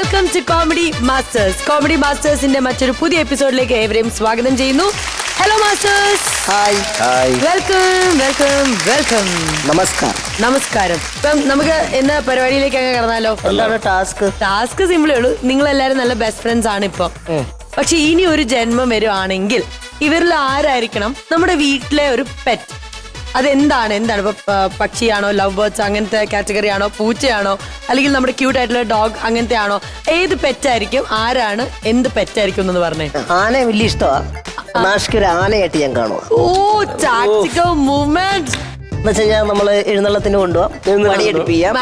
Welcome to comedy masters. Comedy മാസ്റ്റേഴ്സിന്റെ മറ്റൊരു പുതിയ എപ്പിസോഡിലേക്ക് ഏവരെയും സ്വാഗതം ചെയ്യുന്നു. Hello masters. Hi hi. Welcome welcome welcome. നമസ്കാരം. ഇപ്പം നമുക്ക് ഇന്ന് പരിപാടിയിലേക്ക് അങ്ങ് കടന്നാലോ? എന്താണ് ടാസ്ക്? സിമ്പിളേ ഉള്ളൂ. നിങ്ങളെല്ലാരും നല്ല ബെസ്റ്റ് ഫ്രണ്ട്സ് ആണ് ഇപ്പൊ. പക്ഷെ ഇനി ഒരു ജന്മം വരുവാണെങ്കിൽ ഇവരിൽ ആരായിരിക്കണം നമ്മുടെ വീട്ടിലെ ഒരു പെറ്റ്? അതെന്താണ്? ഇപ്പൊ പക്ഷിയാണോ, ലവ് ബേർഡ്സ് അങ്ങനത്തെ കാറ്റഗറി ആണോ, പൂച്ചയാണോ, അല്ലെങ്കിൽ നമ്മുടെ ക്യൂട്ട് ആയിട്ടുള്ള ഡോഗ് അങ്ങനത്തെ ആണോ? ഏത് പെറ്റായിരിക്കും? ആരാണ് എന്ത് പെറ്റായിരിക്കും എന്ന് പറഞ്ഞേ. ആനയെ വലിയ ഇഷ്ടമാണ്. ആനയായിട്ട് ഞാൻ കാണുക. ഓ, ടാക്ടിക്കൽ മൂവ്മെന്റ് എന്ന് വെച്ചാൽ നമ്മള് എഴുന്നള്ളത്തിന് കൊണ്ടുപോകാം, പണിയെടുപ്പിക്കാം,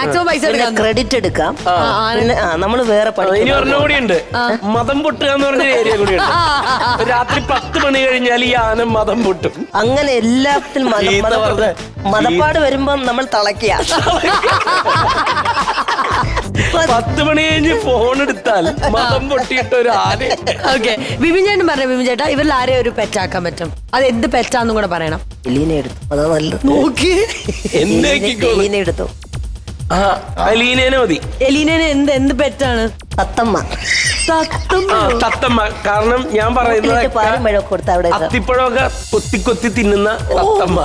ക്രെഡിറ്റ് എടുക്കാം. പിന്നെ നമ്മള് വേറെ കൂടിയുണ്ട്, മതം പൊട്ടുക എന്ന് പറഞ്ഞ ഏരിയ കൂടിയുണ്ട്. രാത്രി 10 മണി കഴിഞ്ഞാൽ ഈ ആന മതം പൊട്ടും. അങ്ങനെ എല്ലാത്തിലും മതപ്പാട് വരുമ്പം നമ്മൾ തളയ്ക്കുക. 10 മണി കഴിഞ്ഞ് ഫോൺ എടുത്താൽ മതം പൊട്ടിയിട്ട് ഒരു ആന. ഓക്കെ, ബിബിൻ ചേട്ടൻ പറഞ്ഞ. ബിബിൻ ചേട്ടാ, ഇവരിൽ ആരെ ഒരു പെറ്റാക്കാൻ പറ്റും? അത് എന്ത് പെറ്റാന്നും കൂടെ പറയണം. എലീനെ എടുത്തു, അതാ നല്ലത്. എലീനെ എടുത്തു. അലീനേനെ മതി. എലീനേനെ എന്ത് പെറ്റാണ്? തത്തമ്മ. തത്തമ്മ. കാരണം ഞാൻ പറയുന്നത് അത്തിപ്പഴമൊക്കെ കൊത്തി തിന്നുന്ന തത്തമ്മ.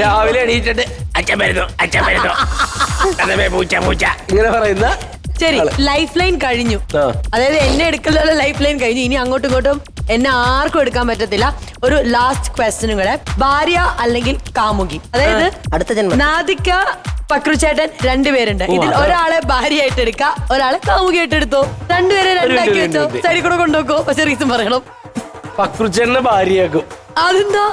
രാവിലെ എണീറ്റിട്ട് അച്ഛൻ വരുന്നു പൂച്ച ഇങ്ങനെ പറയുന്ന. ശരി, ലൈഫ് ലൈൻ കഴിഞ്ഞു. അതായത് എന്നെ എടുക്കുന്ന ലൈഫ് ലൈൻ കഴിഞ്ഞു. ഇനി അങ്ങോട്ടും ഇങ്ങോട്ടും എന്നെ ആർക്കും എടുക്കാൻ പറ്റത്തില്ല. ഒരു ലാസ്റ്റ് ക്വസ്റ്റ്യനും കൂടെ. ഭാര്യ അല്ലെങ്കിൽ കാമുകി? അതായത് അടുത്ത ജന്മം. നാദിക്ക, പക്രുചേട്ടൻ രണ്ടുപേരുണ്ട്. ഇതിൽ ഒരാളെ ഭാര്യയായിട്ട് എടുക്കുക, ഒരാളെ കാമുകിയായിട്ട് എടുത്തോ. രണ്ടുപേരെ രണ്ടാക്കി വെച്ചോ, സൈഡിൽ കൂടെ കൊണ്ടുപോക്കോ. പക്ഷെ റീസൺ പറയണം. പക്രുചേട്ടനെ ഭാര്യയാക്കും. അതെന്താ?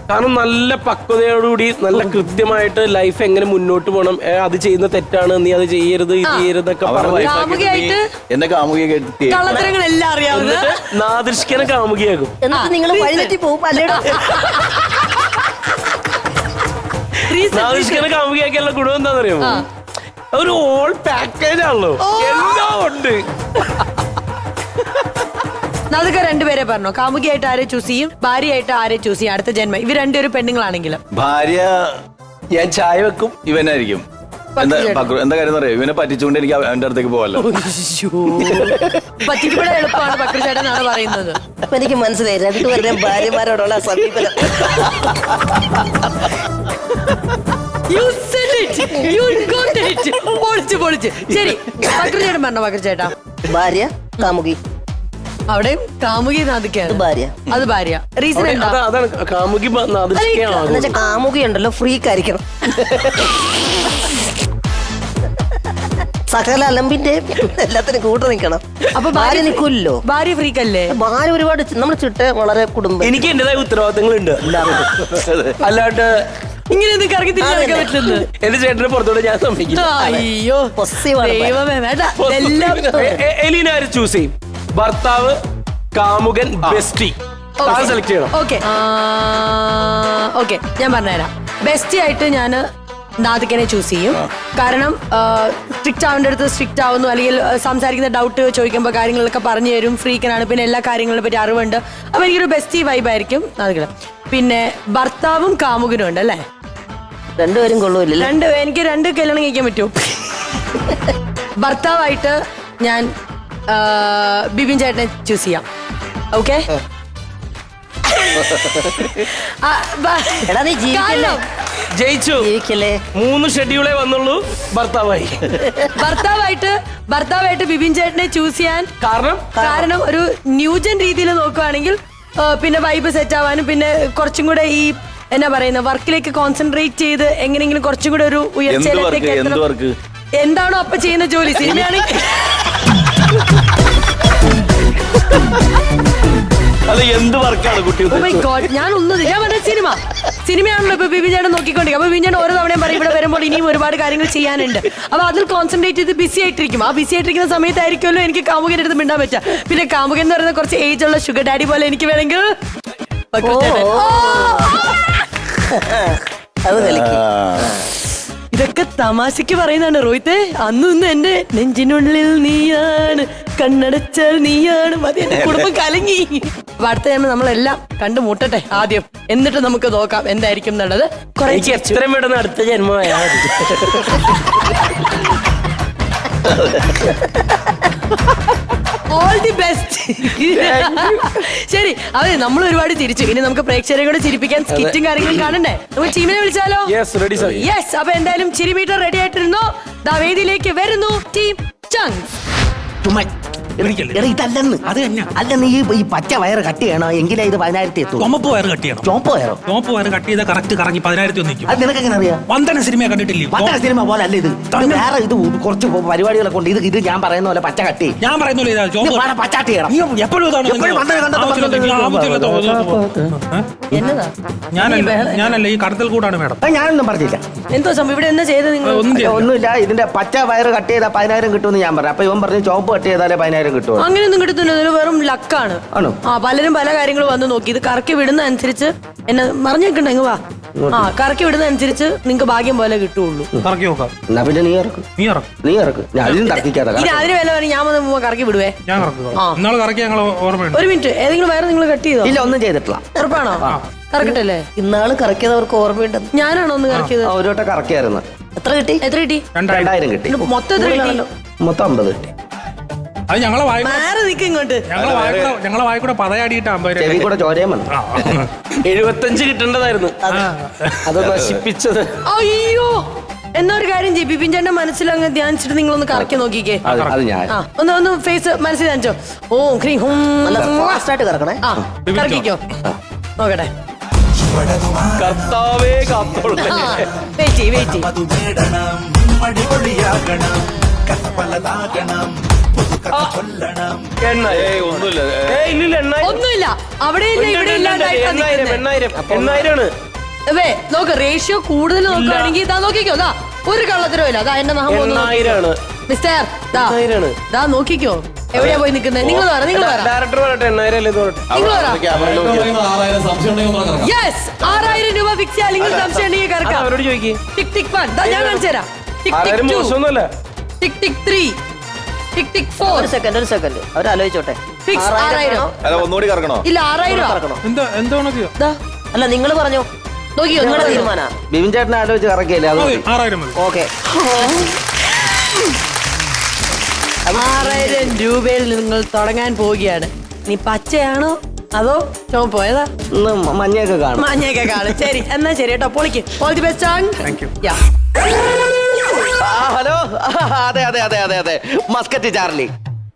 കാരണം നല്ല പക്വതയോടുകൂടി നല്ല കൃത്യമായിട്ട് ലൈഫ് എങ്ങനെ മുന്നോട്ട് പോകണം, അത് ചെയ്യുന്ന തെറ്റാണ്, നീ അത് ചെയ്യരുത്, ഇത് ചെയ്യരുതൊക്കെ കള്ളത്തരങ്ങളെല്ലാം അറിയാവുന്ന നാദൃഷ്കനെ കാമുകിയാകും. എന്നിട്ട് നിങ്ങൾ വഴിതെറ്റി പോകും. നാദൃഷ്കനെ കാമുകിയാക്കിയുള്ള ഗുണം എന്താണെന്നറിയാമോ? ഒരു ഓൾ പാക്കേജ് ആണല്ലോ, എല്ലാം ഉണ്ട്. അതൊക്കെ രണ്ടുപേരെ പറഞ്ഞോ. കാമുകിയായിട്ട് ആരെ ചൂസ് ചെയ്യും, ഭാര്യയായിട്ട് ആരെ ചൂസ് ചെയ്യും അടുത്ത ജന്മം? ഇവർ രണ്ടുപേരും പെണ്ണുങ്ങളാണെങ്കിലും. ഭാര്യ ഞാൻ ചായ വെക്കും, ഇവനായിരിക്കും. എന്താ കാര്യം അറിയാം, ഇവനെ പറ്റിച്ചുകൊണ്ട് എനിക്ക് അവന്റെ അടുത്തേക്ക് പോകല്ലോ. പറ്റിക്കപ്പെടാൻ എളുപ്പമാണ് പക്രുചേട്ടനാണ് പറയുന്നത്. അപ്പൊ എനിക്ക് മനസ്സിലായി രണ്ടുപേരുടെയും ഭാര്യമാരോടുള്ള സമീപനം. ശരി, പക്രുചേട്ടൻ പറഞ്ഞോ. പക്രുചേട്ടാ, ഭാര്യ കാമുകി. അവിടെ കാമുകി നാദിക്കാണ്. ഭാര്യ. അത് ഭാര്യ. റീസൺ അതാണ് കാമുകി. കാമുകി ഉണ്ടല്ലോ, ഫ്രീക്കായിരിക്കണം. സകല അലമ്പിന്റെ എല്ലാത്തിനും കൂട്ടു നിൽക്കണം. അപ്പൊ ഭാര്യ നിൽക്കൂല്ലോ. ഭാര്യ ഫ്രീക്കല്ലേ? ഭാര്യ ഒരുപാട് നമ്മൾ ചുട്ട് വളരെ കുടുംബം. എനിക്ക് എന്റേതായ ഉത്തരവാദിത്തങ്ങളുണ്ട്. അല്ലാണ്ട് ഇങ്ങനെ കറക്കി തിരിക്കാൻ പറ്റുന്നു. എന്റെ ചേട്ടന് പുറത്തോടെ ഞാൻ സമ്മതിക്കില്ല. അയ്യോ, എലീന ആര് ചൂസ് ചെയ്യും? ഭർത്താവ്, കാമുകൻ, ബെസ്റ്റി. സെലക്ട് ചെയ്യണം. ഓക്കെ, ഞാൻ പറഞ്ഞുതരാം. ബെസ്റ്റി ആയിട്ട് ഞാൻ നാദിക്കനെ ചൂസ് ചെയ്യും. കാരണം സ്ട്രിക്റ്റ് ആവേണ്ട അടുത്ത് സ്ട്രിക്റ്റ് ആവുന്നു, അല്ലെങ്കിൽ സംസാരിക്കുന്ന ഡൗട്ട് ചോദിക്കുമ്പോൾ കാര്യങ്ങളൊക്കെ പറഞ്ഞു തരും. ഫ്രീക്കനാണ്, പിന്നെ എല്ലാ കാര്യങ്ങളെ പറ്റി അറിവുണ്ട്. അപ്പൊ എനിക്കൊരു ബെസ്റ്റി വൈബായിരിക്കും നാദിക്കന്. പിന്നെ ഭർത്താവും കാമുകനും ഉണ്ട് അല്ലേ? രണ്ടുപേരും കൊള്ളൂല്ല. എനിക്ക് രണ്ട് കല്യാണം കഴിക്കാൻ പറ്റുമോ? ഭർത്താവായിട്ട് ഞാൻ ബിബിൻ ചേട്ടനെ ചൂസ് ചെയ്യാം. ഓക്കെ, ജയിച്ചു. 3 ഷെഡ്യൂളേ വന്നുള്ളൂ. ഭർത്താവായിട്ട് ബിബിൻ ചേട്ടനെ ചൂസ് ചെയ്യാൻ കാരണം ഒരു ന്യൂജൻ രീതിയിൽ നോക്കുകയാണെങ്കിൽ പിന്നെ വൈബ് സെറ്റ് ആവാനും, പിന്നെ കുറച്ചും കൂടെ ഈ എന്നാ പറയുന്ന വർക്കിലേക്ക് കോൺസെൻട്രേറ്റ് ചെയ്ത് എങ്ങനെയെങ്കിലും കുറച്ചും കൂടെ ഒരു ഉയർച്ചയിലേക്ക് എന്താണോ അപ്പൊ ചെയ്യുന്ന ജോലി. സിനിമയാണെങ്കിൽ ഞാൻ പറഞ്ഞ സിനിമയാണല്ലോ ഇപ്പൊ ബിബിൻ ചേട്ടൻ നോക്കിക്കൊണ്ടിരിക്കും. അപ്പൊ ബിബിൻ ചേട്ടൻ ഓരോ തവണയും പറയും ഇവിടെ വരുമ്പോൾ ഇനിയും ഒരുപാട് കാര്യങ്ങൾ ചെയ്യാനുണ്ട്. അപ്പൊ അതിൽ കോൺസെൻട്രേറ്റ് ചെയ്ത് ബിസി ആയിട്ടിരിക്കും. ആ ബിസി ആയിട്ടിരിക്കുന്ന സമയത്തായിരിക്കുമല്ലോ എനിക്ക് കാമുകൻ്റെ അടുത്ത് മിണ്ടാൻ പറ്റുക. പിന്നെ കാമുകൻ എന്ന് പറയുന്ന കുറച്ച് ഏജ് ഉള്ള ഷുഗർ ഡാഡി പോലെ എനിക്ക് വേണമെങ്കിൽ ഇതൊക്കെ തമാശക്ക് പറയുന്നതാണ് റോഹിത്തെ. അന്ന് എന്റെ നെഞ്ചിനുള്ളിൽ നീയാണ്, കണ്ണടച്ചാൽ നീയാണ്. മതി, എന്റെ കുടുംബം കലങ്ങി. അടുത്ത ജന്മം നമ്മളെല്ലാം കണ്ടുമുട്ടട്ടെ ആദ്യം, എന്നിട്ട് നമുക്ക് നോക്കാം എന്തായിരിക്കും എന്നുള്ളത്. എത്രയും പെട്ടെന്ന് അടുത്ത ജന്മമായാൽ ഓൾ ദി ബെസ്റ്റ്. ശരി, അതെ നമ്മൾ ഒരുപാട് ചിരിച്ചു. ഇനി നമുക്ക് പ്രേക്ഷകരെ കൂടെ ചിരിപ്പിക്കാൻ സ്കിറ്റും കാര്യങ്ങളും കാണണ്ടേ? നമുക്ക് ടീമിനെ വിളിച്ചാലോ? Ready sir. യെസ്, അപ്പൊ എന്തായാലും ചിരി മീറ്റർ റെഡി ആയിട്ടിരുന്നോ? ദാ വേദിയിലേക്ക് വരുന്നു ടീം ചങ്സ്. ഇതല്ലെന്ന് അത് തന്നെ അല്ല, നീ ഈ പച്ച വയറ് കട്ട് ചെയ്യണോ എങ്കിലേ ഇത് 10,000 എത്തും. ചുമപ്പ് വയറ് കട്ട് ചെയ്യണം. ചോപ്പ് വയറോ? ചുമപ്പ് വയറ് കട്ട് ചെയ്താൽ കറക്റ്റ് കറങ്ങി 10,000 നിൽക്കും. അത് നിനക്ക് എങ്ങനെ അറിയാം? വന്ദന സിനിമ കണ്ടിട്ടില്ലേ? പച്ച സിനിമ പോലെ അല്ല ഇത്. വേറെ ഇത് കുറച്ച് പരിപാടികളെ കൊണ്ട് ഇത് ഞാൻ പറയുന്ന പോലെ പച്ച കട്ട് ചെയ്യും. ഞാൻ പറയുന്നില്ല ഇതാ ചോപ്പ് പച്ചാട്ടി ചെയ്യണം. നീ എപ്പോഴും ഇതാണ് ഞാനല്ല ഈ കടത്തൽ കൂടാണ് മേഡം. ഞാനൊന്നും പറഞ്ഞില്ല. എന്തോ സംഭവം ഇവിടെ എന്താ ചെയ്തത് നിങ്ങൾ? ഒന്നുമില്ല, ഇതിന്റെ പച്ച വയറ് കട്ട് ചെയ്താൽ 10,000 കിട്ടുമെന്ന് ഞാൻ പറഞ്ഞു. അപ്പൊ ഇവൻ പറഞ്ഞു ചോപ്പ് കട്ട് ചെയ്താലേ 10,000 കിട്ടുമോ? അങ്ങനെയൊന്നും കിട്ടത്തില്ല, ഇതൊരു വെറും ലക്കാണ്. ആണോ? ആ, പലരും പല കാര്യങ്ങളും വന്ന് നോക്കി. ഇത് കറക്കി വിടുന്ന അനുസരിച്ച് എന്നെ മറിഞ്ഞേക്കണ്ട, ഇങ്ങ് വാ. ആ, കറക്കി വിടുന്ന അനുസരിച്ച് നിങ്ങക്ക് ഭാഗ്യം പോലെ കിട്ടുള്ളൂ. കറക്കി നോക്കാം. എന്നാ പിന്നെ നീ ഇറക്കും. നീ ഇറക്കും. ഞാൻ അതിനും തർക്കിക്കാതെ ഇനി അതിന് വില പറഞ്ഞ് ഞാൻ വന്ന് കറക്കി വിടുവേ. ഞാൻ കറക്കുക. ഇന്നാള് കറക്കി ഞങ്ങൾ ഓർമ്മയുണ്ട്. ഒരു മിനിറ്റ്, ഏതെങ്കിലും വയറ് നിങ്ങൾ കട്ട് ചെയ്തോ? ഇല്ല, ഒന്നും ചെയ്തിട്ടില്ല. ഉറപ്പാണോ? കറക്കട്ടല്ലേ? ഇന്നാള് കറക്കിയതവർക്ക് ഓർമ്മയുണ്ടെന്ന്. ഞാനാണോ ഒന്ന് കറക്കിയത്? ഒരു വട്ടം കറക്കിയായിരുന്നു. എത്ര കിട്ടി? എത്ര കിട്ടി? 2,000 കിട്ടി. മൊത്തം എത്ര കിട്ടി? മൊത്തം 50 കിട്ടി. അത് ഞങ്ങളെ വായി മാറി നിക്ക് ഇങ്ങോട്ട്. ഞങ്ങളെ വായിക്കൂടെ പതയാടിയിട്ട് 50 ചെവി കൂടെ ചോരയും വന്നു. 75 കിട്ടേണ്ടതായിരുന്നു. അത് നശിപ്പിച്ചത്. അയ്യോ, എന്നാ ഒരു കാര്യം ചെയ്യും, ബിപിൻ ചേട്ടന്റെ മനസ്സിലങ്ങ് ധ്യാനിച്ചിട്ട് നിങ്ങളൊന്ന് കറക്കി നോക്കിക്കേ. അത് ഞാൻ ആ, ഒന്ന് ഫേസ് മനസ്സിൽ ധ്യാനിച്ചോ. ഓ ക്രീം ഹും. ഫാസ്റ്റ് ആയിട്ട് കറക്കണേ. ആ, കറക്കിക്കോ. നോക്കട്ടെ. കർത്താവേ കാത്തോളൂ. വെയിറ്റ്. ഒന്നുമില്ല. ഇല്ല ഒന്നുമില്ല, അവിടെ ഇല്ല, ഇവിടെ ഇല്ല. 8,000 വേ നോക്ക്, റേഷ്യോ കൂടുതൽ നോക്കുകയാണെങ്കിൽ ഇതാ നോക്കിക്കോ. ദാ ഒരു കള്ളത്തരോ ഇല്ല. അതാ എന്റെ നഹം പോകുന്നു. 8,000 മിസ്റ്റർ, ദാ നോക്കിക്കോ. എവിടെയാ പോയി നിൽക്കുന്നത്? നിങ്ങൾ പറ. ഡയറക്ടർ പറയട്ടെ. 8,000 അല്ലേ തോട്ടെ. നിങ്ങൾ പറ. യെസ്, 6,000 രൂപ ഫിക്സ് ചെയ്യാൻ. നിങ്ങൾ സംശയം ഉണ്ടെങ്കിൽ കറക്കാം. അവരോട് ചോദിക്കേ. ടിക് ടിക് 1 ദാ ഞാൻ കാണിച്ചു തരാം. ടിക് ടിക് 2 മോശമൊന്നുമല്ല. ടിക് ടിക് 3 ടിക് ടിക് 4. ഒരു സെക്കൻഡ് അവരാലോചിച്ചോട്ടെ. ഫിക്സ് 6,000. അല്ല, ഒന്നുകൂടി കറക്കണോ? ഇല്ല, 6,000 രൂപ. കറക്കണോ? എന്താണ് ദാ അല്ല, നിങ്ങൾ പറഞ്ഞോ. നോക്കിയോ, നിങ്ങളുടെ നിങ്ങളെ തീരുമാനാ. ബിപിൻ ചേട്ടനെ ആലോചിച്ച് കറക്കിയല്ലേ? അത് 6,000 മതി. ഓക്കെ. 6,000 രൂപയിൽ നിങ്ങൾ തുടങ്ങാൻ പോവുകയാണ്. നീ പച്ചയാണോ അതോ ചുവപ്പോ? ഏതാ? ഇന്ന് മഞ്ഞയൊക്കെ കാണും. മഞ്ഞയൊക്കെ കാണും. ശരി, എന്നാ ശരി കേട്ടോ. പൊളിക്ക്. All the best. ഹലോ, അതെ മസ്കറ്റ് ചാർലി.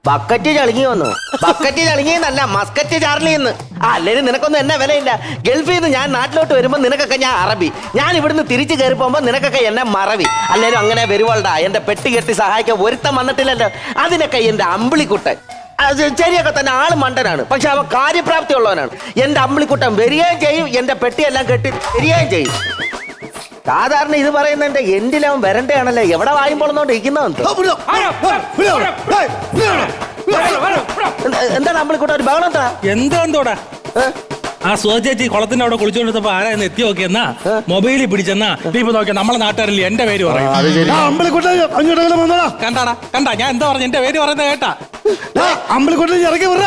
ബക്കറ്റ് ചളിങ്ങി വന്നു. ബക്കറ്റ് ചളിങ്ങിന്നല്ല, മസ്കറ്റ് ചാർലി എന്ന്. അല്ലേലും നിനക്കൊന്നും എന്നെ വിലയില്ല. ഗൾഫിൽ നിന്ന് ഞാൻ നാട്ടിലോട്ട് വരുമ്പോൾ നിനക്കൊക്കെ ഞാൻ അറബി. ഞാൻ ഇവിടുന്ന് തിരിച്ചു കയറി പോകുമ്പോൾ നിനക്കൊക്കെ എന്നെ മറവി. അല്ലേലും അങ്ങനെ വരുവോൾടാ. എന്റെ പെട്ടി കെട്ടി സഹായിക്കാൻ ഒരുത്തം വന്നിട്ടില്ലല്ലോ. അതിനൊക്കെ എന്റെ അമ്പിളിക്കുട്ടൻ. ശരിയൊക്കെ തന്നെ ആള് മണ്ടനാണ്, പക്ഷെ അവൻ കാര്യപ്രാപ്തി ഉള്ളവനാണ്. എന്റെ അമ്പിളിക്കുട്ടൻ വരികയും ചെയ്യും, എന്റെ പെട്ടിയെല്ലാം കെട്ടി വരികയും ചെയ്യും. സാധാരണ ഇത് പറയുന്നതിന്റെ എൻഡിലവൻ വരണ്ടയാണല്ലേ. എവിടെ വായുമ്പോളെന്നോണ്ട് ഇരിക്കുന്നവൻ. എന്താണ് അമ്പിളിക്കുട്ടൻ ഒരു ബഹളം? എന്തോടാ ആ സുഹൃത്തേച്ചി കുളത്തിന്റെ അവിടെ കുളിച്ചോണ്ടിരുന്നപ്പോ ആരാന്ന് എത്തി നോക്കിയെന്നാ മൊബൈലിൽ പിടിച്ചെന്നാ ഇപ്പൊ നോക്കിയാ നമ്മളെ നാട്ടുകാരില്ലേ എന്റെ പേര് പറയും. കണ്ടാ ഞാൻ എന്താ പറഞ്ഞു? എന്റെ പേര് പറയുന്നത് കേട്ടാ? അമ്പിളിക്കുട്ടൻ ഇറങ്ങി വിട.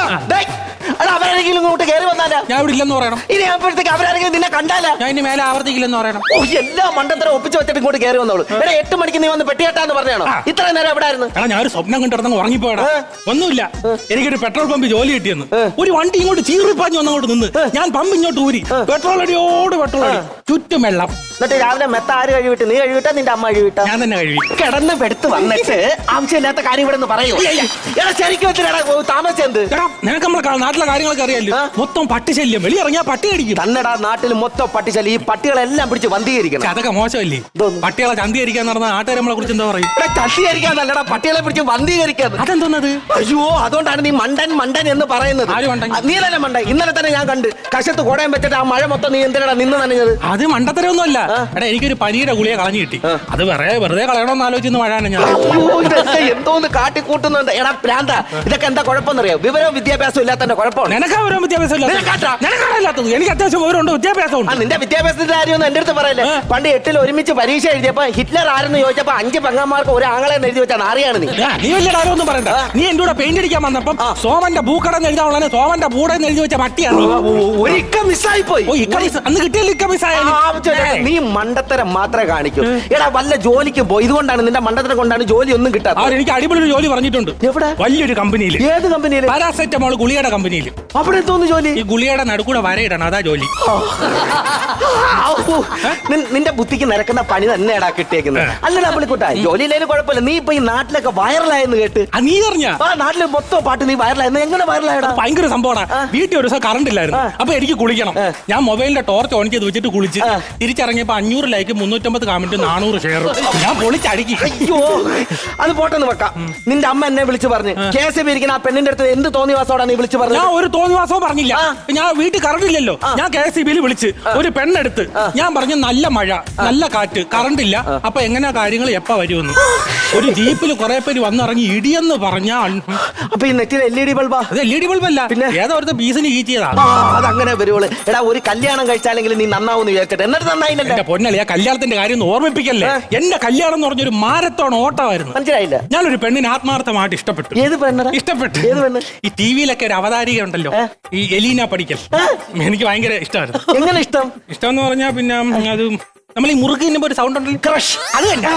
അവരാരെങ്കിലും ഇങ്ങോട്ട് കയറി വന്നാലാ? ഞാൻ ഇവിടെ ഇല്ലെന്ന് പറയണം. ഇനി അപ്പോഴത്തേക്ക് അവരാരെങ്കിലും നിന്നെ കണ്ടാലാ? ഞാൻ ഇനി മേലെ ആവർത്തിക്കില്ലെന്ന് പറയണം. ഓ, എല്ലാ മണ്ടത്തരം ഒപ്പിച്ച് വെച്ചിട്ട് ഇങ്ങോട്ട് കയറി വന്നോളൂ. 8 മണിക്ക് നീ വന്ന് പെട്ടിയേട്ടാന്ന് പറഞ്ഞാണോ? ഇത്ര നേരം എവിടെ ആയിരുന്നു? എടാ ഞാൻ ഒരു സ്വപ്നം കണ്ടിടന്ന് ഉറങ്ങിപ്പോയടാ. ഒന്നുമില്ല, എനിക്കൊരു പെട്രോൾ പമ്പ് ജോലി കിട്ടിയെന്ന്. ഒരു വണ്ടി ഇങ്ങോട്ട് ചീറിപ്പാഞ്ഞു വന്നങ്ങോട്ട് നിന്ന് ഞാൻ പമ്പ് ഇങ്ങോട്ട് ഊരി. പെട്രോൾ അടിയോട് പെട്രോൾ അടി, ചുറ്റും വെള്ളം. എന്നിട്ട് രാവിലെ മെത്ത ആര് കഴിവിട്ട്? നീ കഴിവിട്ടാ നിന്റെ അമ്മ കഴിവിട്ടാ? ഞാൻ തന്നെ കഴിവി. കിടന്ന് പെടുത്ത് വന്നിട്ട് ആവശ്യമില്ലാത്ത കാര്യം ഇവിടെ നിന്ന് പറയൂ. ശരിക്കും താമസിച്ചെന്ത്? നിനക്ക് നമ്മളെ നാട്ടിലെ കാര്യങ്ങളൊക്കെ അറിയാലോ. മൊത്തം പട്ടിശല്യം, വെളിയിറങ്ങിയാ പട്ടി അടിക്കും. കന്നഡ നാട്ടിൽ മൊത്തം പട്ടിശല്യം. ഈ പട്ടികളെല്ലാം പിടിച്ച് വന്ധീകരിക്കണം. അതൊക്കെ മോശമല്ലേ? പട്ടികളെ ചന്തീകരിക്കാൻ നടന്ന നാട്ടുകാരെ നമ്മളെ കുറിച്ച് എന്താ പറയും? ചന്തീകരിക്കാന്നല്ലടാ, പട്ടികളെ പിടിച്ച് വന്ധീകരിക്കാന്ന്. അതെന്തോന്നത്? അയ്യോ, അതുകൊണ്ടാണ് നീ മണ്ടൻ എന്ന് പറയുന്നത്. നീലല്ലേ മണ്ടൻ? ഇന്നലെ തന്നെ ഞാൻ കണ്ട് കശത്ത് കോടയം വെച്ചിട്ട് ആ മഴ മൊത്തം നീ എന്തിനാ നിന്ന് നനഞ്ഞത്? അത് മണ്ടത്തരമൊന്നുമല്ല. എടാ എനിക്കൊരു പനിയുടെ ഗുളിക കളഞ്ഞു കിട്ടി. അത് വെറുതെ കളയണമെന്ന് ആലോചിച്ച് മഴയാണ് ഞാൻ. ഇതൊക്കെ എന്തോന്ന് കാട്ടിക്കൂട്ടുന്നുണ്ട്. എടാ പ്രാന്ത, ഇതൊക്കെ എന്താ കുഴപ്പമെന്നറിയോ? വിവരവും വിദ്യാഭ്യാസവും ഇല്ലാത്തതിന്റെ കുഴപ്പമാണ്. നിനക്കാ ഓരോ വിദ്യാഭ്യാസം ഇല്ലാത്തത്. എനിക്ക് അത്യാവശ്യം ഓരോണ്ട് വിദ്യാഭ്യാസമുണ്ട്. നിന്റെ വിദ്യാഭ്യാസത്തിന്റെ കാര്യമൊന്നും എന്റെ അടുത്ത് പറയല്ലേ. പണ്ട് 8ൽ ഒരുമിച്ച് പരീക്ഷ എഴുതിയപ്പോ ഹിറ്റ്ലർ ആരെന്ന് ചോദിച്ചപ്പോ 5 പെങ്ങന്മാർക്ക് ഒരു ആങ്ങളെ എഴുതി വെച്ചാൽ അറിയാണ് നീ. നീ വലിയ കാര്യമൊന്നും പറയണ്ട. നീ എന്റെ കൂടെ പെയിന്റ് അടിക്കാൻ വന്നപ്പം സോമന്റെ ഭൂക്കടന്ന് എഴുതാനുള്ള സോമന്റെ ഭൂടെന്ന് എഴുതി വെച്ച പട്ടിയാണ്. ഒരിക്കൽ മിസ്സായി പോയി. അന്ന് കിട്ടിയല്ലോ ഇക്ക മിസ്സായ. നീ മണ്ടത്തരം മാത്രമേ കാണിക്കൂ. എടാ വല്ല ജോലിക്ക് പോയി. ഇതുകൊണ്ടാണ് നിന്റെ മണ്ടത്തരം കൊണ്ടാണ് ജോലി ഒന്നും കിട്ടാത്തത്. എനിക്ക് അടിപൊളി ഒരു ജോലി പറഞ്ഞിട്ടുണ്ട്. എവിടെ? വലിയൊരു കമ്പനിയിൽ. ഏത് കമ്പനിയിൽ? പാരാസെറ്റമോൾ ഗുളികയുടെ കമ്പനിയിൽ. അവിടെ എന്തോന്ന് ജോലി? ഈ ഗുളികയുടെ നടുക്കൂടെ വരയിടണം, അതാ ജോലി. നിന്റെ ബുദ്ധിക്ക് നിരക്കുന്ന പണി തന്നെയാടാ കിട്ടിയേക്കുന്നത്. അല്ലടാ പുള്ളിക്കുട്ടാ, ജോലിയിലേലും കുഴപ്പമില്ല. നീ ഇപ്പൊ ഈ നാട്ടിലൊക്കെ വൈറലായെന്ന് കേട്ട്. നീ അറിഞ്ഞ നാട്ടില് മൊത്തം പാട്ട് നീ വൈറലായെന്ന്. എങ്ങനെ വൈറലായടാ? ഭയങ്കര സംഭവമാണ്. വീട്ടിൽ ഒരു ദിവസം കറണ്ട് ഇല്ലായിരുന്നു. അപ്പൊ എനിക്ക് കുളിക്കണം. ഞാൻ മൊബൈലിന്റെ ടോർച്ച് ഓൺ ചെയ്ത് വെച്ചിട്ട് കുളിച്ച് തിരിച്ചിറങ്ങിയപ്പോ 500 ലൈക്ക് 350 കമന്റ് 400 ഷെയർ. ഞാൻ പൊളിച്ചടുക്കി. അയ്യോ, അത് പോട്ടെന്ന് വെക്കാം. നിന്റെ അമ്മ എന്നെ വിളിച്ചു പറഞ്ഞു KSB ഇരിക്കുന്ന ആ പെണ്ണിന്റെ അടുത്ത് എന്ത് തോന്നിവാസോടാ നീ വിളിച്ചു പറഞ്ഞു? ഞാൻ ഒരു തോന്നിവാസവും പറഞ്ഞില്ല. ഞാൻ വീട്ടിൽ കറണ്ട് ഇല്ലല്ലോ. ഞാൻ KSBയിൽ വിളിച്ച് ഒരു പെണ്ണെടുത്ത് ഞാൻ പറഞ്ഞു നല്ല മഴ, നല്ല കാറ്റ്, കറണ്ട് ഇല്ല. അപ്പൊ എങ്ങനെയാ കാര്യങ്ങൾ എപ്പ വരുമെന്ന്. ഒരു ജീപ്പിൽ കുറെ പേര് വന്നിറങ്ങി ഇടിയെന്ന് പറഞ്ഞാ. അപ്പൊ ഈ നെറ്റിന് LED ബൾബാ? അത് LED ബൾബല്ല, പിന്നെ ഏതോ ഒരു ബീസിന് കീറ്റിയതാണ്. അതങ്ങനെ വരുവുള്ളൂ. എടാ ഒരു കല്യാണം കഴിച്ചാലെങ്കിൽ നീ നന്നാവുന്ന് വിചാരിക്കട്ടെ. എന്നിട്ട് നന്നായില്ലല്ലോ. എന്റെ പൊന്നളിയാ, കല്യാണത്തിന്റെ കാര്യം ഒന്ന് ഓർമ്മിപ്പിക്കല്ലേ. എന്റെ കല്യാണം എന്ന് പറഞ്ഞൊരു മാരത്തോൺ ഓട്ടമായിരുന്നു. മനസ്സിലായില്ല? ഞാനൊരു പെണ്ണിനെ ആത്മാർത്ഥമായിട്ട് ഇഷ്ടപ്പെട്ടു. ഏത് പെണ്ണ? ഇഷ്ടപ്പെട്ടു. ഏത് പെണ്ണ്? ഈ ടിവിയിലൊക്കെ ഒരു അവതാരിക ഉണ്ടല്ലോ, ഈ എലീന പടിക്കൽ. എനിക്ക് ഭയങ്കര ഇഷ്ടമായിരുന്നു. എങ്ങനെ ഇഷ്ടം? ഇഷ്ടം എന്ന് പറഞ്ഞാൽ പിന്നെ അത് നമ്മൾ ഈ മുറുക്ക് തിന്നുമ്പോ ഒരു സൗണ്ട് ഉണ്ടല്ലോ, ക്രഷ്. അത് തന്നെ,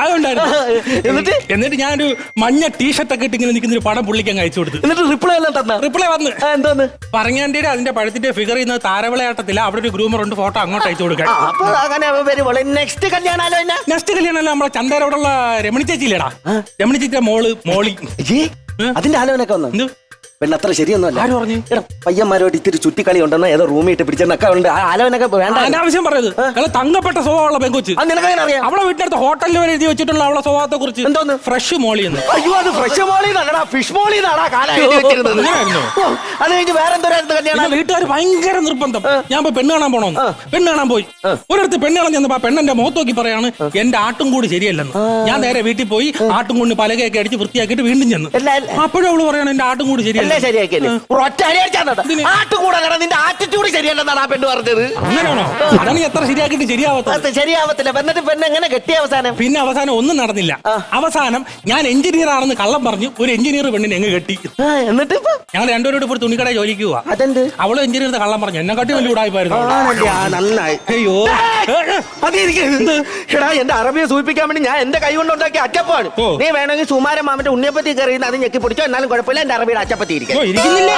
അതുണ്ടായിരുന്നു. എന്നിട്ട് ഞാനൊരു മഞ്ഞ ടീഷർട്ട് ഒക്കെ ഇട്ട് ഇങ്ങനെ നിൽക്കുന്ന ഒരു പടം പുള്ളിക്ക് അങ്ങ് അയച്ചു കൊടുത്തു. എന്നിട്ട് റിപ്ലൈ എല്ലാം തന്ന? റിപ്ലൈ വന്ന് എന്തോന്ന് പറഞ്ഞാൻ്റെ അതിന്റെ പഴത്തിന്റെ ഫിഗർ ചെയ്യുന്നത് താരവിളയാട്ടത്തില്ല. അവിടെ ഒരു ഗ്രൂമർ ഉണ്ട്, ഫോട്ടോ അങ്ങോട്ട് അയച്ചു കൊടുക്കാൻ. നെക്സ്റ്റ് കല്യാണം നമ്മളെ ചന്തേരോടുള്ള രമണി ചേച്ചിയില്ലേടാ, രമണി ചേച്ചിയുടെ മോളി. അതിന്റെ ആലോചനയൊക്കെ വന്നു. പെണ്ണ് അത്ര ശരിയൊന്നുമല്ല. ആര് പറഞ്ഞു? പയ്യന്മാരോട് ഇത്തിരി ചുറ്റിക്കളി ഉണ്ടെന്ന് ഏതോ റൂമിൽ ഇട്ട് പിടിച്ചെന്നൊക്കെ ഉണ്ട്. ആലോചനൊക്കെ വേണ്ട. അനാവശ്യം പറയുന്നത്. തങ്കപ്പെട്ട സ്വഭാവമുള്ള പെങ്കൊച്ച്. നിനക്കറിയാം? അവളെ വീട്ടിനടുത്ത് ഹോട്ടലിൽ വരെ എഴുതി വെച്ചിട്ടുള്ള അവളെ സ്വഭാവത്തെ കുറിച്ച്. എന്തോന്ന്? ഫ്രഷ് മോളി എന്ന്. അയ്യോ, അത് ഫ്രഷ് മോളി എന്നല്ലടാ, ഫിഷ് മോളി എന്നാടാ കാലം വെച്ചിരുന്നത്. അത് കഴിഞ്ഞ് വേറെ എന്തോരായിരുന്നു കല്യാണം? വീട്ടുകാർ ഭയങ്കര നിർബന്ധം. ഞാൻ പോയി പെണ്ണ് കാണാൻ പോണോന്ന്. പെണ്ണ് കാണാൻ പോയി. ഒരിടത്ത് പെണ്ണ് കാണാൻ ചെന്നപ്പോ ആ പെണ്ണെന്റെ മുഖത്ത് നോക്കി പറയാണ് എന്റെ ആട്ടും കൂടി ശരിയല്ലെന്ന്. ഞാൻ നേരെ വീട്ടിൽ പോയി ആട്ടും കൂടി പലകയൊക്കെ അടിച്ച് വൃത്തിയാക്കിയിട്ട് വീണ്ടും ചെന്നു. അപ്പോഴും അവള് പറയാണ് എന്റെ ആട്ടും കൂടി ശരിയല്ല. ശരിയാക്കിയല്ലേ? നിന്റെ ആറ്റിറ്റ്യൂഡ് ശരിയല്ലെന്നാണ് ആ പെണ്ണ് പറഞ്ഞത്. അങ്ങനെയാണോ? അതാണ് എത്ര ശരിയാക്കിയിട്ട് ശരിയാവത്തില്ല. എന്നിട്ട് പെണ്ണ് എങ്ങനെ കെട്ടിയ അവസാനം? പിന്നെ അവസാനം ഒന്നും നടന്നില്ല. അവസാനം ഞാൻ എഞ്ചിനീയർ ആണെന്ന് കള്ളം പറഞ്ഞു ഒരു എഞ്ചിനീയർ പെണ്ണിനെ എങ്ങ് കെട്ടി. എന്നിട്ട് ഞങ്ങൾ രണ്ടുപേരോട് ഇപ്പോൾ തുണിക്കടയിൽ ജോലിക്ക് പോവാ. അതെന്ത്? അവള് എഞ്ചിനീയർ കള്ളം പറഞ്ഞു. എന്നെ കാട്ടി വലിയ ഉടായിപ്പായിരുന്നു. നന്നായി. അയ്യോ, എടാ എന്റെ അറബിയെ സൂചിപ്പിക്കാൻ വേണ്ടി ഞാൻ എന്റെ കൈ കൊണ്ട് ഉണ്ടാക്കിയ അച്ചപ്പാണ്. നീ വേണമെങ്കിൽ സുമാരൻ മാമന്റെ ഉണ്ണിയപ്പത്തി കയറിയുന്ന അത് ഞെക്കി പിടിച്ചോ, എന്നാലും കുഴപ്പമില്ല. എന്റെ അറബിയുടെ അച്ചപ്പത്തി ഇരിക്കുന്നില്ല.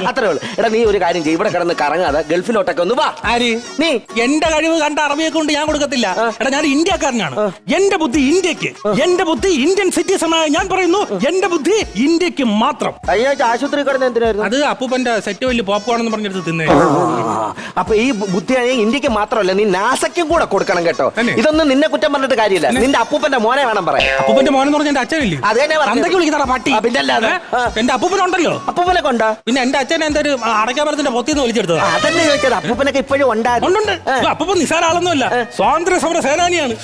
അത്രേ ഉള്ളൂ. എടാ നീ ഒരു കാര്യം ചെയ്യും, ഇവിടെ കിടന്ന് കറങ്ങാതെ ഗൾഫിലോട്ടൊക്കെ ഒന്ന് വാ. ആര്? നീ. എന്റെ കഴിവ് കണ്ട അറബിയെ കൊണ്ട് ഞാൻ കൊടുക്കത്തില്ല. എടാ ഞാൻ ഇന്ത്യക്കാരനാണ്. എന്റെ ബുദ്ധി ഇന്ത്യക്ക്, എന്റെ ബുദ്ധി ഇന്ത്യൻ സിറ്റിസണായ ഞാൻ പറയുന്നു, എന്റെ ബുദ്ധി ഇന്ത്യക്ക് മാത്രം. കഴിഞ്ഞ ആശുപത്രി കിടന്ന് എന്തിനായിരുന്നു? അത് അപ്പൂപ്പന്റെ സെറ്റ് വലിയ പോപ്കോണെന്ന് പറഞ്ഞെടുത്ത് തിന്നേ. അപ്പൊ ഈ ബുദ്ധി ഇന്ത്യക്ക് മാത്രമല്ല, നീ നാസയ്ക്കും കൂടെ കൊടുക്കണം കേട്ടോ. ഇതൊന്നും നിന്നെ കുറ്റം പറഞ്ഞിട്ട് കാര്യമില്ല. നിന്റെ അപ്പൂപ്പന്റെ മോനെ വേണം പറയാം. അപ്പൂപ്പന്റെ മോനെന്ന് പറഞ്ഞ എന്റെ അച്ഛനില്ലേ? അതെന്നെ വിളിക്കുന്ന പട്ടി. എന്റെ അപ്പൂപ്പനുണ്ടല്ലോ. അപ്പൂപ്പനെ കൊണ്ടാ? പിന്നെ എന്റെ അച്ഛൻ എന്തൊരു അടയ്ക്കാമരത്തിന്റെ പൊത്തിന്ന് വലിച്ചെടുത്തത്. അതന്നെ ചോദിച്ചത്. അപ്പൂപ്പനൊക്കെ ഇപ്പോഴും ഉണ്ട്. അപ്പൂപ്പൻ നിസാര ആളൊന്നുമല്ല, സ്വാതന്ത്ര്യ സമര സേനാനിയാണ്.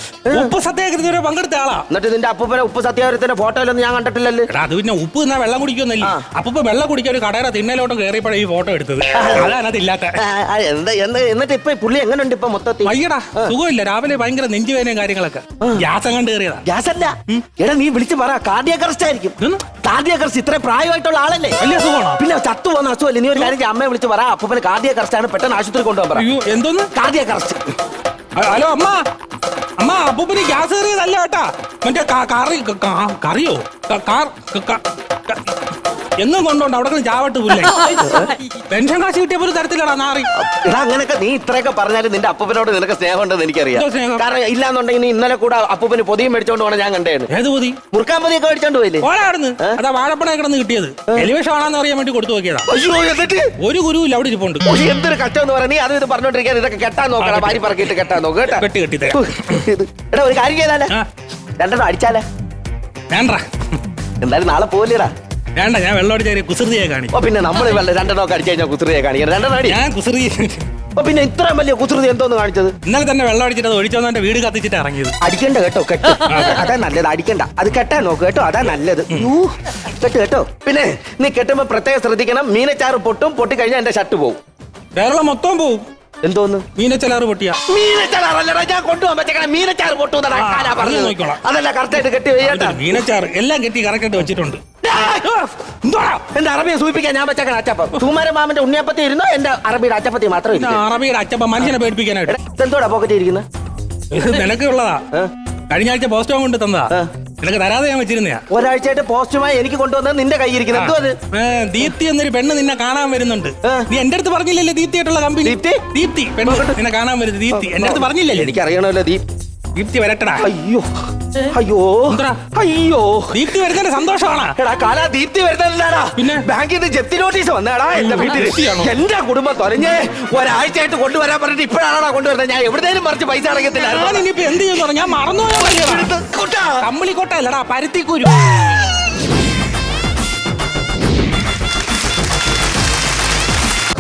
ഉപ്പ് സത്യാഗ്രഹത്തിൽ പങ്കെടുത്ത ആളാ. എന്നിട്ട് നിന്റെ അപ്പൂപ്പനെ ഉപ്പ് സത്യാഗ്രഹത്തിന്റെ ഫോട്ടോയിലൊന്നും ഞാൻ കണ്ടിട്ടില്ലല്ലോ. അത് പിന്നെ ഉപ്പ് തിന്നാ വെള്ളം കുടിക്കുന്നില്ല. അപ്പൂപ്പ വെള്ളം കുടിക്കാൻ ഒരു കടയുടെ തിണ്ണലോട്ട് കയറിയപ്പോഴേ ഈ ഫോട്ടോ എടുത്തത്. അതാണ് ഇല്ലാത്ത. എന്നിട്ട് ഇപ്പൊ പുള്ളി എങ്ങനെയുണ്ട് ഇപ്പൊ മൊത്തത്തിൽ? വയ്യടാ, സുഖമില്ല. രാവിലെ ഭയങ്കര നെഞ്ചുവേനയും കാര്യങ്ങളൊക്കെ. ഗ്യാസ് അങ്ങോട്ട് കയറിയതാ. ഗ്യാസ് അല്ല. എടാ നീ വിളിച്ച് പറ, കാർഡിയാക് അറസ്റ്റ് ആയിരിക്കും. കാർഡിയാക് അറസ്റ്റ് ഇത്ര പ്രായമായിട്ടുള്ള ആളല്ലേ? വലിയ സുഖമാണോ? പിന്നെ ചത്തു പോകുന്ന അസുഖല്ലേ? നീ ഒരു കാര്യം അമ്മയെ വിളിച്ച് പറ, അപ്പൂപ്പന് കാർഡിയാക് അറസ്റ്റ് ആണ്, പെട്ടെന്ന് ആശുപത്രി കൊണ്ടുപോകാൻ പറ. എന്തോന്ന് കാർഡിയാക് അറസ്റ്റ്? ഹലോ അമ്മ, അമ്മ അപ്പൂപ്പന് ഗ്യാസ് കയറിയതല്ല കേട്ടാ. മറ്റേ കറിയോ എന്നും കൊണ്ടോണ്ട് അവിടെ ചാവട്ട് പുല്ലേ. പെൻഷൻ കാശ് കിട്ടിയപ്പോ ഒരു തരത്തിലടാ നാറി. എടാ അങ്ങനെയൊക്കെ നീ ഇത്രയൊക്കെ പറഞ്ഞാലും നിന്റെ അപ്പൂപ്പനോട് നിനക്ക് സ്നേഹം ഉണ്ടെന്ന് എനിക്കറിയാം. കാരണം ഇല്ലാന്നുണ്ടെങ്കിൽ നീ ഇന്നലെ കൂടെ അപ്പൂപ്പന് പൊതിയും മേടിച്ചോണ്ട് പോകണം ഞാൻ കണ്ടേന്. ഏത് പൊതി? മുറുക്കാൻ പൊതിയൊക്കെ മേടിച്ചോണ്ട് പോയില്ലേ? ഓടായിരുന്നു. അതാ വാഴപ്പണ കിടന്ന് കിട്ടിയത്. എലിവേഷൻ ആണെന്ന് അറിയാൻ വേണ്ടി കൊടുത്തു നോക്കിയതാ. അയ്യോ, എന്നിട്ട് ഒരു ഗുരുവില്ല അവിടെ ഇരിപ്പുണ്ട്. എന്തൊരു കഷ്ടം എന്ന് പറയാം. നീ അത് ഇത് പറഞ്ഞോണ്ടിരിക്കാൻ ഇതൊക്കെ കെട്ടാൻ നോക്കണം. വാരി പറക്കിയിട്ട് കെട്ടാൻ നോക്ക് കേട്ടോ. കെട്ടി എടാ ഒരു കാര്യം ചെയ്താലേ, രണ്ടെണ്ണം അടിച്ചാലേ? വേണ്ട, എന്തായാലും നാളെ പോലെടാ. വേണ്ട, ഞാൻ വെള്ളം അടിച്ച കുസൃതിയെ കാണിക്കും. പിന്നെ നമ്മൾ രണ്ടെണ്ണമൊക്കെ അടിച്ചു കഴിഞ്ഞാൽ കുസൃതിയെ കാണിക്കണം. രണ്ടെണ്ണം അടി. ഞാൻ കുസൃതി. പിന്നെ ഇത്രയും വലിയ കുസൃതി എന്തോന്ന് കാണിച്ചത്? ഇന്നലെ തന്നെ വെള്ളം അടിച്ചിട്ട് അത് ഒഴിച്ചോന്ന് എന്റെ വീട് കത്തിച്ചിട്ട് ഇറങ്ങിയത്. അടിക്കണ്ട കേട്ടോ, കെട്ട്. അതാ നല്ലത്. അടിക്കണ്ട, അത് കെട്ടാൻ നോക്ക് കേട്ടോ, അതാ നല്ലത്. കെട്ട് കേട്ടോ. പിന്നെ നീ കെട്ടുമ്പോ പ്രത്യേകം ശ്രദ്ധിക്കണം, മീനച്ചാറ് പൊട്ടും, പൊട്ടി കഴിഞ്ഞാൽ എന്റെ ഷർട്ട് പോകും. കേരളം മൊത്തം പോവും. എന്തോന്ന് മീനച്ചലാറ് പൊട്ടിയ മീനച്ചാറല്ലടാ ഞാൻ കൊണ്ടുപോകാൻ പറ്റേ മീനച്ചാറ് പൊട്ടു പറഞ്ഞു നോക്കിക്കോളാം. അതല്ല കറക്റ്റായിട്ട് കെട്ടി വയ്യാട്ടാ. മീനച്ചാറ് എല്ലാം കെട്ടി കറക്റ്റായിട്ട് വെച്ചിട്ടുണ്ട്. എന്റെ അറബിയെ സൂചിപ്പിക്കാൻ ഞാൻ വെച്ചേക്കണ അച്ചപ്പം. സുമാര മാമന്റെ ഉണ്ണിയപ്പത്തി ഇരുന്നോ എന്റെ അറബിയുടെ അച്ചപ്പത്തി മാത്രം പിന്നെ അറബിയുടെ അച്ചപ്പ മനുഷ്യനെ പേടിപ്പിക്കാനായിട്ട്. എന്തോടാ പോക്കറ്റ് ഇരിക്കുന്നത്? ഇത് നിനക്ക് ഉള്ളതാ. കഴിഞ്ഞ ആഴ്ച പോസ്റ്റ് കൊണ്ട് തന്നതാ. നിനക്ക് തരാതെ ഞാൻ വെച്ചിരുന്നയാ. ഒരാഴ്ചയായിട്ട് പോസ്റ്റുമായി എനിക്ക് കൊണ്ടുവന്നത് നിന്റെ കൈ ഇരിക്കുന്നത്. എന്തോ അത്? ദീപ്തി എന്നൊരു പെണ്ണ് നിന്നെ കാണാൻ വരുന്നുണ്ട്. നീ എന്റെ അടുത്ത് പറഞ്ഞില്ലല്ലേ ദീപ്തിയായിട്ടുള്ള കമ്പനി? ദീപ്തി പെണ്ണ് നിന്നെ കാണാൻ വരുന്നത്. ദീപ്തി എന്റെ അടുത്ത് പറഞ്ഞില്ലല്ലേ? എനിക്കറിയണമല്ലോ ദീപ്തി വരട്ടടാ. അയ്യോ അയ്യോ എന്താ? അയ്യോ ദീപ്തി വരുന്നതിന്റെ സന്തോഷമാണോ? എടാ കാല ദീപ്തി വരുന്നില്ലാടാ. പിന്നെ ബാങ്കിൽ നിന്ന് ജപ്തി നോട്ടീസ് വന്നേടാ എന്റെ വീട്ടിൽ. എന്റെ കുടുംബം തൊലഞ്ഞ് ഒരാഴ്ചയായിട്ട് കൊണ്ടുവരാൻ പറഞ്ഞിട്ട് ഇപ്പോഴാണോ കൊണ്ടുവരുന്നത്? ഞാൻ എവിടെയും മറിച്ച് പൈസ അടങ്ങത്തില്ല. ഇനിയിപ്പോ എന്ത് ചെയ്യുന്നു? ഞാൻ മറന്നുപോയാ. കമ്പിളിക്കോട്ട അല്ലടാ, പരുത്തിക്കുരു.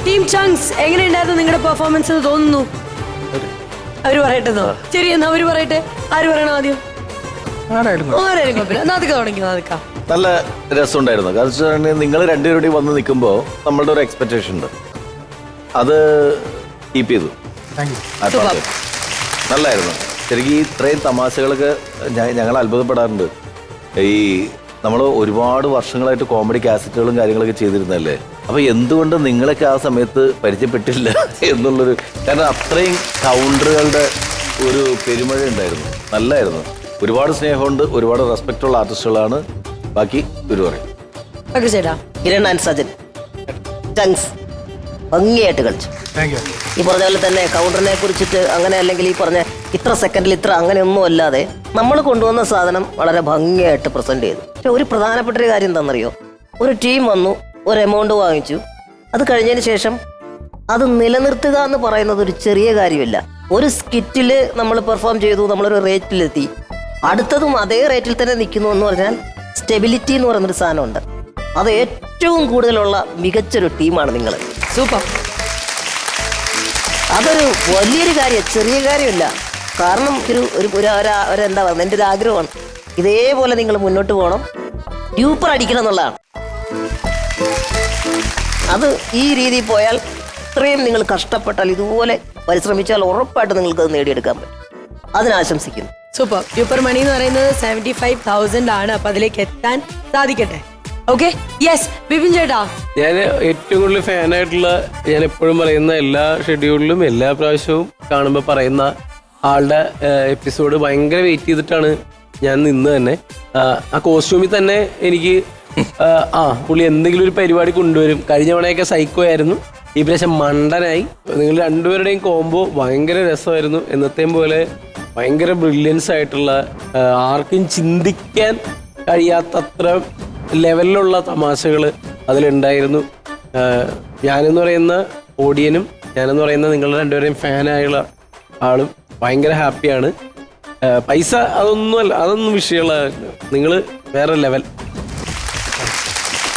ടീം ചങ്സ് എങ്ങനെയുണ്ടായിരുന്നു നിങ്ങളുടെ പെർഫോമൻസ് എന്ന് തോന്നുന്നു? അവര് പറയട്ടെന്നോ? ശരി എന്നാ അവര് പറയട്ടെ. ആര് പറയണോ ആദ്യം? ആരായാലും കുഴപ്പമില്ല. നാദിക തുടങ്ങി. നാദിക. നല്ല രസമുണ്ടായിരുന്നു. കാരണം നിങ്ങൾ രണ്ടുപേരുടെയും വന്ന് നിൽക്കുമ്പോൾ നമ്മളുടെ ഒരു എക്സ്പെക്ടേഷൻ ഉണ്ട്, അത് കീപ്പ് ചെയ്തു. നല്ലായിരുന്നു. ശരിക്കും ഇത്രയും തമാശകളൊക്കെ ഞങ്ങൾ അത്ഭുതപ്പെടാറുണ്ട്. ഈ നമ്മൾ ഒരുപാട് വർഷങ്ങളായിട്ട് കോമഡി കാസറ്റുകളും കാര്യങ്ങളൊക്കെ ചെയ്തിരുന്നല്ലേ, അപ്പൊ എന്തുകൊണ്ട് നിങ്ങളൊക്കെ ആ സമയത്ത് പരിചയപ്പെട്ടില്ല എന്നുള്ളൊരു, കാരണം അത്രയും കൗണ്ടറുകളുടെ ഒരു പെരുമഴ ഉണ്ടായിരുന്നു. നല്ലായിരുന്നു. ഒരുപാട് സ്നേഹമുണ്ട്, ഒരുപാട് റെസ്പെക്റ്റ് ഉള്ള ആർട്ടിസ്റ്റുകളാണ്. ബാക്കി ഒരു പറയും. കിരൺ ആൻഡ് സജൻ ചങ്സ് ഭംഗിയായിട്ട് കളിച്ചു. ഈ പറഞ്ഞ പോലെ തന്നെ കൗണ്ടറിനെ കുറിച്ചിട്ട് അങ്ങനെ, അല്ലെങ്കിൽ ഈ പറഞ്ഞ ഇത്ര സെക്കൻഡിൽ ഇത്ര അങ്ങനെയൊന്നും അല്ലാതെ നമ്മൾ കൊണ്ടുവന്ന സാധനം വളരെ ഭംഗിയായിട്ട് പ്രസന്റ് ചെയ്തു. പക്ഷെ ഒരു പ്രധാനപ്പെട്ട ഒരു കാര്യം എന്താണെന്നറിയോ? ഒരു ടീം വന്നു, ഒരു എമൗണ്ട് വാങ്ങിച്ചു, അത് കഴിഞ്ഞതിന് ശേഷം അത് നിലനിർത്തുക എന്ന് പറയുന്നത് ഒരു ചെറിയ കാര്യമില്ല. ഒരു സ്കിറ്റിൽ നമ്മൾ പെർഫോം ചെയ്തു, നമ്മളൊരു റേറ്റിലെത്തി, അടുത്തതും അതേ റേറ്റിൽ തന്നെ നിൽക്കുന്നു എന്ന് പറഞ്ഞാൽ സ്റ്റെബിലിറ്റി എന്ന് പറയുന്നൊരു സാധനമുണ്ട്. അത് ഏറ്റവും കൂടുതലുള്ള മികച്ചൊരു ടീമാണ് നിങ്ങൾ. സൂപ്പർ. അതൊരു വലിയൊരു കാര്യം, ചെറിയ കാര്യമില്ല. കാരണം എന്താ പറയുക, എൻ്റെ ഒരു ആഗ്രഹമാണ് ഇതേപോലെ നിങ്ങൾ മുന്നോട്ട് പോകണം, ഡ്യൂപ്പർ അടിക്കണം എന്നുള്ളതാണ്. അത് ഈ രീതിയിൽ പോയാൽ, ഇത്രയും നിങ്ങൾ കഷ്ടപ്പെട്ടാൽ, ഇതുപോലെ പരിശ്രമിച്ചാൽ ഉറപ്പായിട്ട് നിങ്ങൾക്ക് അത് നേടിയെടുക്കാൻ പറ്റും. അതിനാശംസിക്കുന്നു. സൂപ്പർ. ഡ്യൂപ്പർ മണി എന്ന് പറയുന്നത് 75,000 ആണ്. അപ്പൊ അതിലേക്ക് എത്താൻ സാധിക്കട്ടെ. Okay, yes. ബിപിൻ ചേട്ടാ, ഞാൻ ഏറ്റവും കൂടുതൽ ഫാനായിട്ടുള്ള, ഞാൻ എപ്പോഴും പറയുന്ന, എല്ലാ ഷെഡ്യൂളിലും എല്ലാ പ്രാവശ്യവും കാണുമ്പോൾ പറയുന്ന ആളുടെ എപ്പിസോഡ് ഭയങ്കര വെയിറ്റ് ചെയ്തിട്ടാണ് ഞാൻ നിന്ന് തന്നെ. ആ കോസ്റ്റ്യൂമിൽ തന്നെ എനിക്ക് പുള്ളി എന്തെങ്കിലും ഒരു പരിപാടി കൊണ്ടുവരും. കഴിഞ്ഞ തവണയൊക്കെ സൈക്കോ ആയിരുന്നു, ഈ പ്രാവശ്യം മണ്ടനായി. നിങ്ങൾ രണ്ടുപേരുടെയും കോംബോ ഭയങ്കര രസമായിരുന്നു. എന്നത്തെയും പോലെ ഭയങ്കര ബ്രില്യൻസ് ആയിട്ടുള്ള, ആർക്കും ചിന്തിക്കാൻ കഴിയാത്തത്ര ലെവലിലുള്ള തമാശകൾ അതിലുണ്ടായിരുന്നു. ഞാനെന്ന് പറയുന്ന ഓഡിയനും ഞാനെന്ന് പറയുന്ന നിങ്ങളുടെ രണ്ടുപേരെയും ഫാനായുള്ള ആളും ഭയങ്കര ഹാപ്പിയാണ്. പൈസ അതൊന്നും വിഷയമുള്ള, നിങ്ങൾ വേറെ ലെവൽ.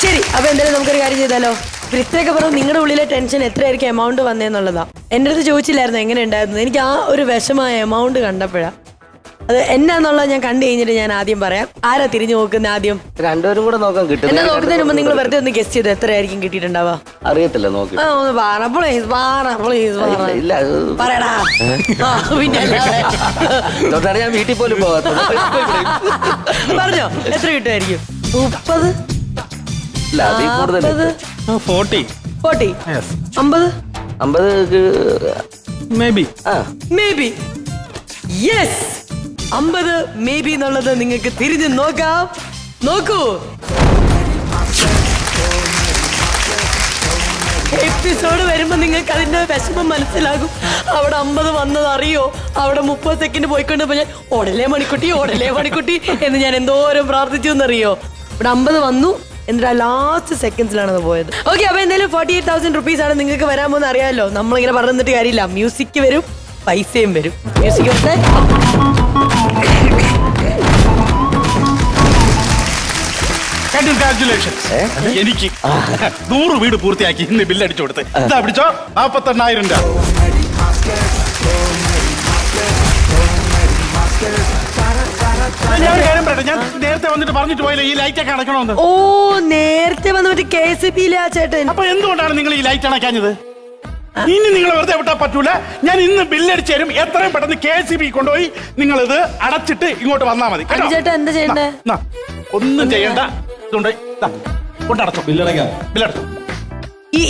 ശരി. അപ്പൊ എന്തായാലും നമുക്കൊരു കാര്യം ചെയ്താലോ? ഇത്രയൊക്കെ പറഞ്ഞു, നിങ്ങളുടെ ഉള്ളിലെ ടെൻഷൻ എത്രയായിരിക്കും എമൗണ്ട് വന്നേന്നുള്ളതാ. എൻ്റെ അടുത്ത് ചോദിച്ചില്ലായിരുന്നു എങ്ങനെ ഉണ്ടായിരുന്നു. എനിക്ക് ആ ഒരു വിഷമായ എമൗണ്ട് കണ്ടപ്പോഴാ. അത് എന്നാന്നുള്ളത് ഞാൻ കണ്ടു കഴിഞ്ഞിട്ട് ഞാൻ ആദ്യം പറയാം. ആരാ തിരിഞ്ഞു നോക്കുന്നത് ആദ്യം? രണ്ടുപേരും കൂടെ നോക്കാൻ കിട്ടും. എന്നെ നോക്കുന്നതിന് മുമ്പ് നിങ്ങൾ വെറുതെ ഒന്ന് ഗസ്റ്റ് ചെയ്ത് എത്രയായിരിക്കും കിട്ടിയിട്ടുണ്ടാവുക? അറിയത്തില്ല, നോക്കി ഒന്ന് പറ പ്ലീസ്. പറയടാ. പിന്നെ അതുകൊണ്ടാണ് ഞാൻ വീട്ടിൽ പോലും പോകാത്തത്. പറഞ്ഞോ, എത്ര കിട്ടുമായിരിക്കും? 30? ഇല്ല, അതിൽ കൂടുതൽ. 40. 40? 50? 50 may be. May be. Yes, 50 may be എന്നുള്ളത് നിങ്ങൾക്ക് തിരിഞ്ഞു നോക്കാം. നോക്കൂ, എപ്പിസോഡ് വരുമ്പോ നിങ്ങൾക്ക് അതിന്റെ വിഷമം മനസ്സിലാകും. അവിടെ 50 വന്നത് അറിയോ? അവിടെ 30 സെക്കൻഡ് പോയിക്കൊണ്ടപ്പോ ഞാൻ ഓടലേ മണിക്കുട്ടി എന്ന് ഞാൻ എന്തോരം പ്രാർത്ഥിച്ചു എന്നറിയോ? ഇവിടെ 50 വന്നു, എന്നിട്ട് ലാസ്റ്റ് സെക്കൻഡ്സിലാണ് അത് പോയത്. ഓക്കെ, അപ്പൊ എന്തായാലും 48,000 റുപ്പീസ് ആണ് നിങ്ങൾക്ക് വരാൻ പോകുന്ന അറിയാമല്ലോ. നമ്മളിങ്ങനെ പറഞ്ഞിട്ട് കാര്യമില്ല. മ്യൂസിക് വരും, പൈസയും വരും. മ്യൂസിക് വരട്ടെ. എനിക്ക് 100 വീട് പൂർത്തിയാക്കി ഇന്ന് ബില്ലടിച്ചു കൊടുത്ത്. ഇതാ പിടിച്ചോ, 48,000 രൂപ. ഞാൻ ഒരു കാര്യം പറയട്ടെ, ഞാൻ നേരത്തെ വന്നിട്ട് പറഞ്ഞിട്ട് പോയില്ല ഈ ലൈറ്റ് ഒക്കെ അടക്കണമെന്ന്. ഓ നേരത്തെ വന്ന് മറ്റേ KCB ആ ചേട്ടൻ. അപ്പൊ എന്തുകൊണ്ടാണ് നിങ്ങൾ ഈ ലൈറ്റ് അണക്കാഞ്ഞത്? ഇനി നിങ്ങൾ വെറുതെ വിട്ടാ പറ്റൂല. ഞാൻ ഇന്ന് ബില്ലടിച്ച് തരും. എത്രയും പെട്ടെന്ന് KCB കൊണ്ടുപോയി നിങ്ങൾ ഇത് അടച്ചിട്ട് ഇങ്ങോട്ട് വന്നാ മതി കേട്ടോ? ചേട്ടാ എന്താ ചെയ്യണ്ടേ? ഒന്നും ചെയ്യണ്ട. ഇതുകൊണ്ട് കൊണ്ടടച്ചോ. ബില്ലടച്ചോ.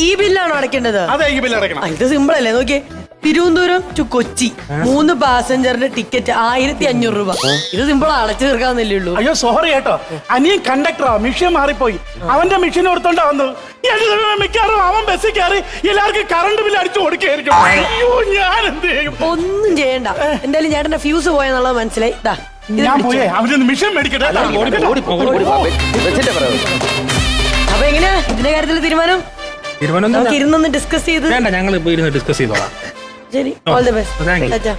ഈ ബില്ലാണോ അടയ്ക്കേണ്ടത്? അതെ, ഈ ബില്ല് അടയ്ക്കണം. ഇത് സിമ്പിൾ അല്ലേ? നോക്കിയേ, തിരുവനന്തപുരം ടു കൊച്ചി 3 പാസഞ്ചറിന്റെ ടിക്കറ്റ് 1500 രൂപ. ഇത് സിമ്പിൾ അടച്ചു തീർക്കാന്നല്ലേ ഉള്ളൂ. അയ്യോ സോറി കേട്ടോ, അനിയൻ കണ്ടക്ടറാ, മിഷൻ മാറിപ്പോയി. അവന്റെ മിഷൻ ഓർത്തോണ്ടാ വന്നത്. മിക്കാറും അവൻ ബസ്സിൽ കയറി എല്ലാവർക്കും കറണ്ട് ബില്ല് അടിച്ചു കൊടുക്കായിരിക്കും. അയ്യോ ഞാൻ എന്ത് ചെയ്യും? ഒന്നും ചെയ്യണ്ട. എന്തായാലും ചേട്ടന്റെ ഫ്യൂസ് പോയെന്നുള്ളത് മനസ്സിലായി. ഞാൻ പോയേ അവനൊന്ന് മിഷൻ മേടിക്കട്ടെ. അപ്പൊ എങ്ങനെയാ ഇതിന്റെ കാര്യത്തിൽ തീരുമാനം? തീരുമാനം നമുക്ക് ഇരുന്നൊന്ന് ഡിസ്കസ് ചെയ്ത്. വേണ്ട, ഞങ്ങൾ ഇരുന്ന് ഡിസ്കസ് ചെയ്തോളാം. ശരി, all the best. Thank you.